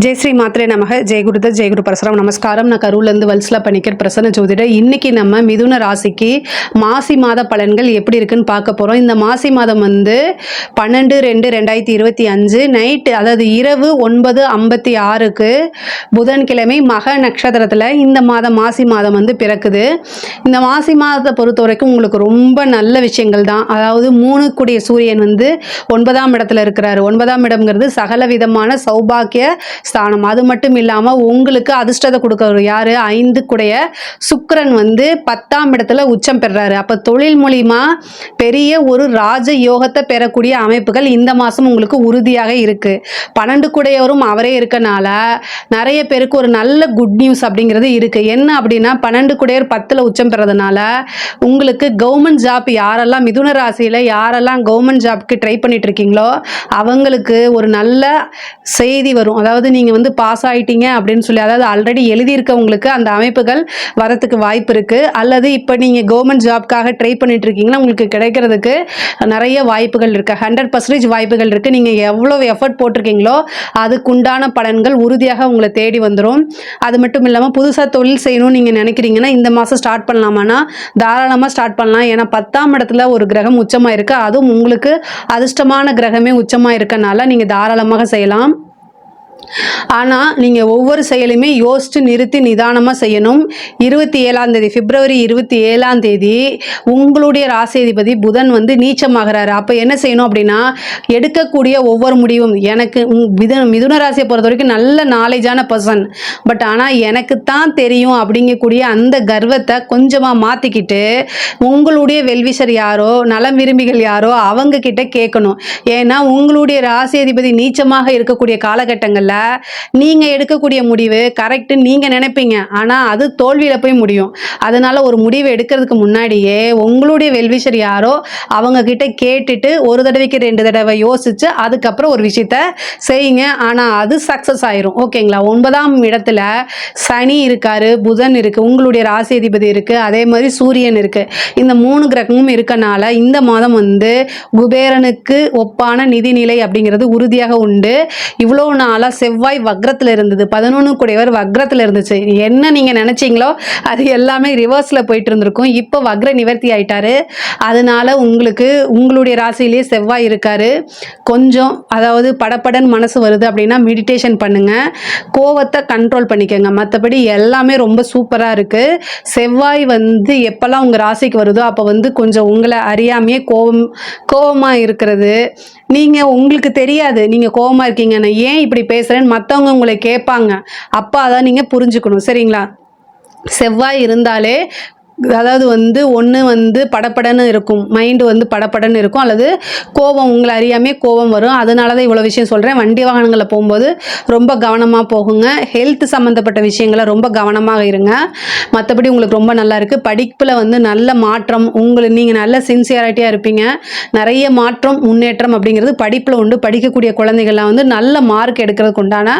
ஜெய் ஸ்ரீ மாத்ரே நமக. ஜெய் குருதத் ஜெய் குரு பரசுராம். நமஸ்காரம். நான் கரூர்லேருந்து வல்சலா பணிக்கர் பிரசன்ன ஜோதிடர். இன்னைக்கு நம்ம மிதுன ராசிக்கு மாசி மாத பலன்கள் எப்படி இருக்குன்னு பார்க்க போகிறோம். இந்த மாசி மாதம் வந்து 12/2/2025 நைட்டு, அதாவது இரவு 9:56க்கு புதன்கிழமை மக நட்சத்திரத்தில் இந்த மாசி மாதம் வந்து பிறக்குது. இந்த மாசி மாதத்தை பொறுத்த வரைக்கும் உங்களுக்கு ரொம்ப நல்ல விஷயங்கள் தான். அதாவது 3 கூடிய சூரியன் வந்து 9ஆம் இடத்துல இருக்கிறாரு. 9ஆம் இடம்ங்கிறது சகல விதமான சௌபாக்கிய ஸ்தானம். அது மட்டும் இல்லாமல் உங்களுக்கு அதிர்ஷ்டத்தை கொடுக்கறது யாரு? 5 கூடைய சுக்கிரன் வந்து 10ஆம் இடத்துல உச்சம் பெறாரு. அப்போ தொழில் மூலியமா பெரிய ஒரு ராஜ யோகத்தை பெறக்கூடிய அமைப்புகள் இந்த மாதம் உங்களுக்கு உறுதியாக இருக்கு. 12 கூடையவரும் அவரே இருக்கனால நிறைய பேருக்கு ஒரு நல்ல குட் நியூஸ் அப்படிங்கிறது இருக்கு. என்ன அப்படின்னா 12 கூடையர் 10ல் உச்சம் பெறதுனால உங்களுக்கு கவர்மெண்ட் ஜாப் யாரெல்லாம் மிதுன ராசியில் யாரெல்லாம் கவர்மெண்ட் ஜாப்க்கு ட்ரை பண்ணிட்டு இருக்கீங்களோ அவங்களுக்கு ஒரு நல்ல செய்தி வரும். அதாவது நீங்கள் வந்து பாஸ் ஆகிட்டீங்க அப்படின்னு சொல்லி, அதாவது ஆல்ரெடி எழுதியிருக்கவங்களுக்கு அந்த அமைப்புகள் வரத்துக்கு வாய்ப்பு இருக்குது. அல்லது இப்போ நீங்கள் கவர்மெண்ட் ஜாப்க்காக ட்ரை பண்ணிட்டு இருக்கீங்கன்னா உங்களுக்கு கிடைக்கிறதுக்கு நிறைய வாய்ப்புகள் இருக்குது. 100% வாய்ப்புகள் இருக்குது. நீங்கள் எவ்வளோ எஃபர்ட் போட்டிருக்கீங்களோ அதுக்குண்டான பலன்கள் உறுதியாக உங்களை தேடி வந்துடும். அது மட்டும் இல்லாமல் புதுசாக தொழில் செய்யணும்னு நீங்கள் நினைக்கிறீங்கன்னா இந்த மாதம் ஸ்டார்ட் பண்ணலாமான்னா தாராளமாக ஸ்டார்ட் பண்ணலாம். ஏன்னா 10ஆம் இடத்துல ஒரு கிரகம் உச்சமாக இருக்குது. அதுவும் உங்களுக்கு அதிர்ஷ்டமான கிரகமே உச்சமாக இருக்கனால நீங்கள் தாராளமாக செய்யலாம். ஆனால் நீங்கள் ஒவ்வொரு செயலுமே யோசித்து நிறுத்தி நிதானமாக செய்யணும். 27ஆம் தேதி, பிப்ரவரி 27ஆம் தேதி உங்களுடைய ராசிதிபதி புதன் வந்து நீச்சமாகிறாரு. அப்போ என்ன செய்யணும் அப்படின்னா, எடுக்கக்கூடிய ஒவ்வொரு முடிவும், எனக்கு மிதுன ராசியை பொறுத்த வரைக்கும் நல்ல நாலேஜான பர்சன், பட் ஆனால் எனக்கு தான் தெரியும் அப்படிங்கக்கூடிய அந்த கர்வத்தை கொஞ்சமாக மாற்றிக்கிட்டு உங்களுடைய வெல்விஷர் யாரோ நலம் விரும்பிகள் யாரோ அவங்க கிட்ட கேட்கணும். ஏன்னா உங்களுடைய ராசிதிபதி நீச்சமாக இருக்கக்கூடிய காலகட்டங்களில் நீங்கள் எடுக்கக்கூடிய முடிவு கரெக்டு நீங்கள் நினைப்பீங்க, ஆனால் அது தோல்வியில் போய் முடியும். அதனால் ஒரு முடிவு எடுக்கிறதுக்கு முன்னாடியே உங்களுடைய வெல்விஷர் யாரோ அவங்க கிட்ட கேட்டுட்டு ஒரு தடவைக்கு 2 தடவை யோசித்து அதுக்கப்புறம் ஒரு விஷயத்த செய்யுங்க. ஆனால் அது சக்ஸஸ் ஆயிரும். ஓகேங்களா? 9ஆம் இடத்துல சனி இருக்காரு, புதன் இருக்குது, உங்களுடைய ராசி அதிபதி இருக்குது, அதே மாதிரி சூரியன் இருக்குது. இந்த 3 கிரகமும் இருக்கனால இந்த மாதம் வந்து குபேரனுக்கு ஒப்பான நிதிநிலை அப்படிங்கிறது உறுதியாக உண்டு. இவ்வளோ நாளாக செவ்வாய் வக்ரத்தில் இருந்தது, 11 கூடையவர் வக்ரத்தில் இருந்துச்சு. என்ன நீங்கள் நினச்சிங்களோ அது எல்லாமே ரிவர்ஸில் போயிட்டு இருந்திருக்கும். இப்போ வக்ர நிவர்த்தி ஆயிட்டாரு. அதனால உங்களுக்கு உங்களுடைய ராசியிலேயே செவ்வாய் இருக்காரு. கொஞ்சம் அதாவது படப்படன் மனசு வருது அப்படின்னா மெடிடேஷன் பண்ணுங்க, கோவத்தை கண்ட்ரோல் பண்ணிக்கோங்க. மற்றபடி எல்லாமே ரொம்ப சூப்பராக இருக்குது. செவ்வாய் வந்து எப்போல்லாம் உங்கள் ராசிக்கு வருதோ அப்போ வந்து கொஞ்சம் உங்களை அறியாமையே கோவமாக இருக்கிறது. நீங்கள் உங்களுக்கு தெரியாது நீங்கள் கோவமாக இருக்கீங்க, நான் ஏன் இப்படி பேசுகிறேன்னு மற்றவங்க உங்களை கேட்பாங்க. அப்போ அதான் நீங்கள் புரிஞ்சுக்கணும். சரிங்களா? செவ்வாய் இருந்தாலே அதாவது வந்து ஒன்று வந்து படப்படன்னு இருக்கும், மைண்டு வந்து படப்படன்னு இருக்கும், அல்லது கோபம் உங்களை அறியாமே கோபம் வரும். அதனால தான் இவ்வளோ விஷயம் சொல்கிறேன். வண்டி வாகனங்களில் போகும்போது ரொம்ப கவனமாக போகுங்க. ஹெல்த் சம்மந்தப்பட்ட விஷயங்களை ரொம்ப கவனமாக இருங்க. மற்றபடி உங்களுக்கு ரொம்ப நல்லா இருக்குது. படிப்பில் வந்து நல்ல மாற்றம், நீங்கள் நல்ல சின்சியரிட்டியாக இருப்பீங்க. நிறைய மாற்றம் முன்னேற்றம் அப்படிங்கிறது படிப்பில் உண்டு. படிக்கக்கூடிய குழந்தைகள்லாம் வந்து நல்ல மார்க் எடுக்கிறதுக்கு உண்டான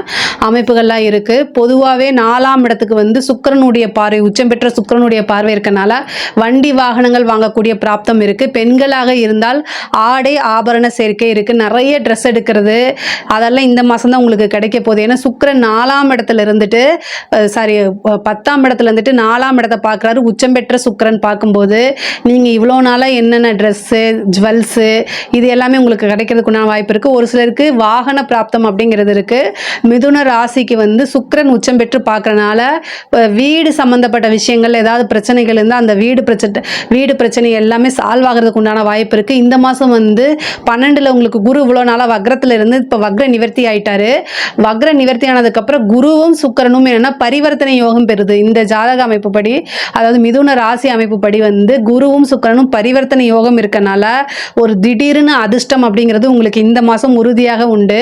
அமைப்புகள்லாம் இருக்குது. பொதுவாகவே 4ஆம் இடத்துக்கு வந்து சுக்கிரனுடைய பார்வை, உச்சம் பெற்ற சுக்கிரனுடைய பார்வை இருக்கு. வண்டி வாகனங்கள் வாங்கக்கூடிய பிராப்தம் இருக்கு. பெண்களாக இருந்தால் ஆடை ஆபரண சேர்க்கை இருக்கு. நிறைய ட்ரெஸ் எடுக்கிறது அதெல்லாம் இந்த மாசம் தான் உங்களுக்கு கிடைக்க போகுது. ஏன்னா சுக்கிரன் 4ஆம் இடத்துல இருந்துட்டு 10ஆம் இடத்துல இருந்துட்டு 4ஆம் இடத்தை பார்க்குறாரு. உச்சம் பெற்ற சுக்கிரன் பார்க்கும்போது நீங்கள் இவ்வளோ நாளாக என்னென்ன ட்ரெஸ்ஸு ஜுவல்ஸு இது எல்லாமே உங்களுக்கு கிடைக்கிறதுக்குண்டான வாய்ப்பு இருக்குது. ஒரு சிலருக்கு வாகன பிராப்தம் அப்படிங்கிறது இருக்குது. மிதுன ராசிக்கு வந்து சுக்கிரன் உச்சம் பெற்று பார்க்குறனால வீடு சம்மந்தப்பட்ட விஷயங்கள் ஏதாவது பிரச்சனைகள் இருந்தால் அந்த வீடு பிரச்சனை எல்லாமே சால்வ் ஆகிறதுக்கு உண்டான வாய்ப்பு இருக்குது. இந்த மாதம் வந்து 12ல் உங்களுக்கு குரு இவ்வளோ நாளாக வக்ரத்தில் இருந்து இப்போ வக்ர நிவர்த்தி ஆயிட்டாரு. வக்ர நிவர்த்தி ஆனதுக்கப்புறம் குருவும் சுக்கிரனும் என்னென்னா பரிவர்த்தனை யோகம் பெறுது. இந்த ஜாதக அமைப்பு படி, அதாவது மிதுன ராசி அமைப்பு படி வந்து குருவும் சுக்கிரனும் பரிவர்த்தனை யோகம் இருக்கனால ஒரு திடீர்னு அதிர்ஷ்டம் அப்படிங்கிறது உங்களுக்கு இந்த மாதம் உறுதியாக உண்டு.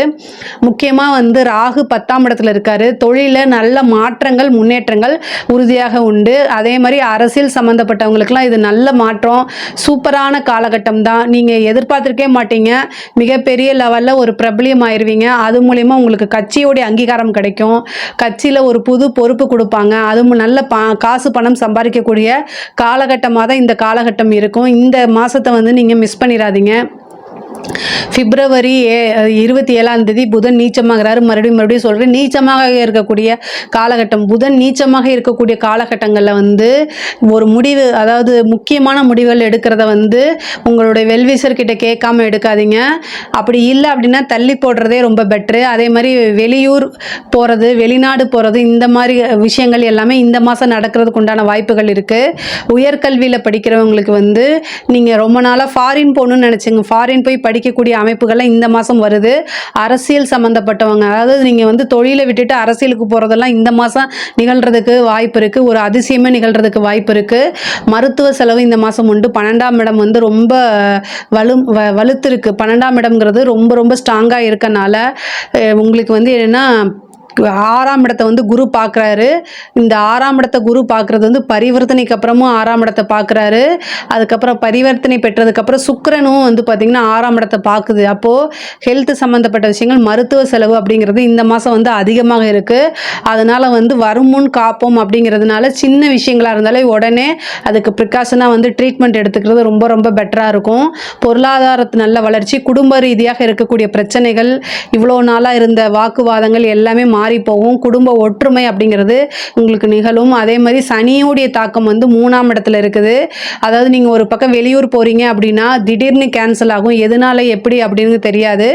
முக்கியமாக வந்து ராகு 10ஆம் இடத்துல இருக்காரு. தொழிலில் நல்ல மாற்றங்கள் முன்னேற்றங்கள் உறுதியாக உண்டு. அதே மாதிரி அரசியல் சம்மந்தப்பட்டவங்களுக்குலாம் இது நல்ல மாற்றம், சூப்பரான காலகட்டம் தான். நீங்கள் எதிர்பார்த்துருக்கே மாட்டீங்க, மிகப்பெரிய லெவலில் ஒரு பிரபலியம் ஆயிடுவீங்க. அது மூலிமா உங்களுக்கு கட்சியோடைய அங்கீகாரம் கிடைக்கும். கட்சியில் ஒரு புது பொறுப்பு கொடுப்பாங்க. அது நல்ல காசு பணம் சம்பாதிக்கக்கூடிய காலகட்டமாக தான் இந்த காலகட்டம் இருக்கும். இந்த மாதத்தை வந்து நீங்கள் மிஸ் பண்ணிடாதீங்க. பிப்ரவரி 27 புதன் நீச்சமாகிறாரு. மறுபடியும் சொல்கிறேன், நீச்சமாக இருக்கக்கூடிய காலகட்டம், புதன் நீச்சமாக இருக்கக்கூடிய காலகட்டங்களில் வந்து ஒரு முடிவு, அதாவது முக்கியமான முடிவுகள் எடுக்கிறத வந்து உங்களுடைய வெல்விசர் கிட்ட கேட்காம எடுக்காதீங்க. அப்படி இல்லை அப்படின்னா தள்ளி போடுறதே ரொம்ப பெட்ரு. அதே மாதிரி வெளியூர் போகிறது, வெளிநாடு போகிறது, இந்த மாதிரி விஷயங்கள் எல்லாமே இந்த மாதம் நடக்கிறதுக்கு உண்டான வாய்ப்புகள் இருக்குது. உயர்கல்வியில் படிக்கிறவங்களுக்கு வந்து நீங்கள் ரொம்ப நாளாக ஃபாரின் போகணுன்னு நினச்சிங்க, ஃபாரின் போய் படிக்கக்கூடிய அமைப்புகள்லாம் இந்த மாதம் வருது. அரசியல் சம்மந்தப்பட்டவங்க, அதாவது நீங்கள் வந்து தொழிலை விட்டுட்டு அரசியலுக்கு போகிறதெல்லாம் இந்த மாதம் நிகழ்கிறதுக்கு வாய்ப்பு இருக்குது. ஒரு அதிசயமே நிகழ்கிறதுக்கு வாய்ப்பு இருக்குது. மருத்துவ செலவு இந்த மாதம் உண்டு. 12ஆம் இடம் வந்து ரொம்ப வலுத்து இருக்குது. 12ஆம் இடம்ங்கிறது ரொம்ப ரொம்ப ஸ்ட்ராங்காக இருக்கனால உங்களுக்கு வந்து என்னென்னா 6ஆம் இடத்தை வந்து குரு பார்க்குறாரு. இந்த 6ஆம் இடத்தை குரு பார்க்குறது வந்து பரிவர்த்தனைக்கு அப்புறமும் 6ஆம் இடத்தை பார்க்குறாரு. அதுக்கப்புறம் பரிவர்த்தனை பெற்றதுக்கப்புறம் சுக்கிரனும் வந்து பார்த்திங்கன்னா 6ஆம் இடத்தை பார்க்குது. அப்போது ஹெல்த் சம்மந்தப்பட்ட விஷயங்கள், மருத்துவ செலவு அப்படிங்கிறது இந்த மாதம் வந்து அதிகமாக இருக்குது. அதனால் வந்து வருமுன் காப்போம் அப்படிங்கிறதுனால சின்ன விஷயங்களாக இருந்தாலே உடனே அதுக்கு ப்ரிகாஷனாக வந்து ட்ரீட்மெண்ட் எடுத்துக்கிறது ரொம்ப ரொம்ப பெட்டராக இருக்கும். பொருளாதாரத்து நல்ல வளர்ச்சி, குடும்ப ரீதியாக இருக்கக்கூடிய பிரச்சனைகள், இவ்வளோ நாளாக இருந்த வாக்குவாதங்கள் எல்லாமே மாறி போகும். குடும்ப ஒற்றுமை அப்படிங்கிறது உங்களுக்கு நிகழும். அதே மாதிரி சனியோடைய தாக்கம் வந்து 3ஆம் இடத்துல இருக்குது. அதாவது நீங்கள் ஒரு பக்கம் வெளியூர் போகிறீங்க அப்படின்னா திடீர்னு கேன்சல் ஆகும். எதனால எப்படி அப்படின்னு தெரியாது.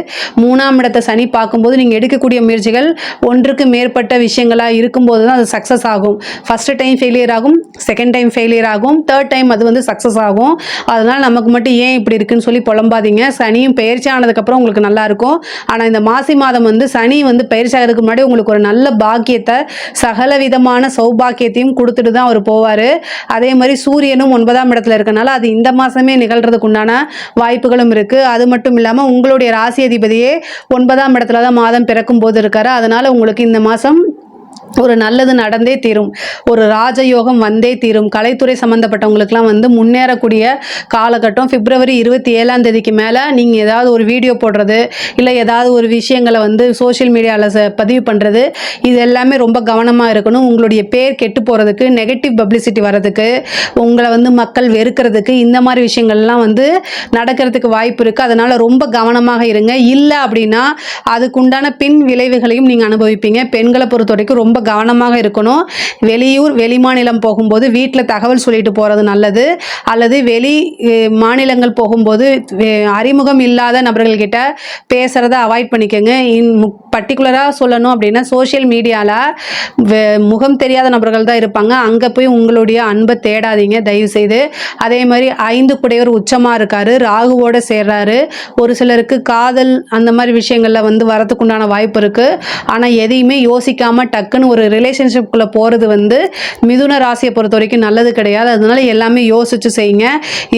3ஆம் இடத்தை சனி பார்க்கும்போது நீங்கள் எடுக்கக்கூடிய முயற்சிகள் ஒன்றுக்கு மேற்பட்ட விஷயங்களாக இருக்கும்போது தான் அது சக்ஸஸ் ஆகும். ஃபஸ்ட்டு டைம் ஃபெயிலியர் ஆகும், செகண்ட் டைம் ஃபெயிலியர் ஆகும், தேர்ட் டைம் அது வந்து சக்ஸஸ் ஆகும். அதனால் நமக்கு மட்டும் ஏன் இப்படி இருக்குன்னு சொல்லி புலம்பாதீங்க. சனியும் பயிற்சி ஆனதுக்கப்புறம் உங்களுக்கு நல்லாயிருக்கும். ஆனால் இந்த மாசி மாதம் வந்து சனி வந்து பயிற்சி ஆகிறதுக்கு முன்னாடி உங்களுக்கு ஒரு நல்ல பாக்கியத்தை, சகல விதமான சௌபாக்கியத்தையும் கொடுத்துட்டு தான் அவர் போவார். அதே மாதிரி சூரியனும் 9ஆம் இடத்துல இருக்கனால அது இந்த மாதமே நிகழ்கிறதுக்கு உண்டான வாய்ப்புகளும் இருக்குது. அது மட்டும் இல்லாமல் உங்களுடைய ராசி அதிபதியே 9ஆம் இடத்துல தான் மாதம் பிறக்கும் போது இருக்காரு. அதனால் உங்களுக்கு இந்த மாதம் ஒரு நல்லது நடந்தே தீரும். ஒரு ராஜயோகம் வந்தே தீரும். கலைத்துறை சம்மந்தப்பட்டவங்களுக்குலாம் வந்து முன்னேறக்கூடிய காலகட்டம். பிப்ரவரி 27 மேலே நீங்கள் ஏதாவது ஒரு வீடியோ போடுறது, இல்லை ஏதாவது ஒரு விஷயங்களை வந்து சோஷியல் மீடியாவில் பதிவு பண்ணுறது, இது எல்லாமே ரொம்ப கவனமாக இருக்கணும். உங்களுடைய பேர் கெட்டு போகிறதுக்கு, நெகட்டிவ் பப்ளிசிட்டி வர்றதுக்கு, உங்களை வந்து மக்கள் வெறுக்கிறதுக்கு, இந்த மாதிரி விஷயங்கள்லாம் வந்து நடக்கிறதுக்கு வாய்ப்பு இருக்குது. அதனால் ரொம்ப கவனமாக இருங்க. இல்லை அப்படின்னா அதுக்குண்டான பின் விளைவுகளையும் நீங்கள் அனுபவிப்பீங்க. பெண்களை பொறுத்த வரைக்கும் ரொம்ப கவனமாக இருக்கணும். வெளியூர் வெளிமாநிலம் போகும்போது வீட்டில் தகவல் சொல்லிட்டு போகிறது நல்லது. அல்லது வெளி மாநிலங்கள் போகும்போது அறிமுகம் இல்லாத நபர்கள்கிட்ட பேசுகிறத அவாய்ட் பண்ணிக்கோங்க. பர்டிகுலராக சொல்லணும் அப்படின்னா சோஷியல் மீடியாவில் முகம் தெரியாத நபர்கள் தான் இருப்பாங்க. அங்கே போய் உங்களுடைய அன்பை தேடாதீங்க தயவுசெய்து. அதே மாதிரி 5 குடையவர் உச்சமாக இருக்கார், ராகுவோடு சேர்றாரு. ஒரு சிலருக்கு காதல் அந்த மாதிரி விஷயங்களில் வந்து வரத்துக்குண்டான வாய்ப்பு இருக்குது. ஆனால் எதையுமே யோசிக்காமல் டக்குன்னு ஒரு ரிலேஷன்ஷிப்குள்ளே போகிறது வந்து மிதுன ராசியை பொறுத்த வரைக்கும் நல்லது கிடையாது. அதனால எல்லாமே யோசிச்சு செய்யுங்க.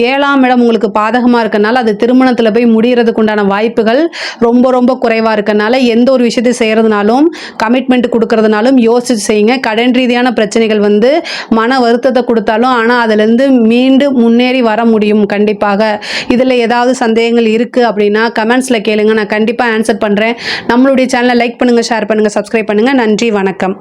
7ஆம் இடம் உங்களுக்கு பாதகமாக இருக்கனால அது திருமணத்தில் போய் முடிகிறதுக்கு உண்டான வாய்ப்புகள் ரொம்ப ரொம்ப குறைவாக இருக்கனால எந்த ஒரு விஷயத்தை செய்கிறதுனாலும், கமிட்மெண்ட் கொடுக்கறதுனாலும் யோசிச்சு செய்யுங்க. கடன் ரீதியான பிரச்சனைகள் வந்து மன வருத்தத்தை கொடுத்தாலும் ஆனால் அதிலேருந்து மீண்டு முன்னேறி வர முடியும் கண்டிப்பாக. இதில் ஏதாவது சந்தேகங்கள் இருக்குது அப்படின்னா கமெண்ட்ஸில் கேளுங்க, நான் கண்டிப்பாக ஆன்சர் பண்ணுறேன். நம்மளுடைய சேனலை லைக் பண்ணுங்கள், ஷேர் பண்ணுங்கள், சப்ஸ்கிரைப் பண்ணுங்கள். நன்றி, வணக்கம்.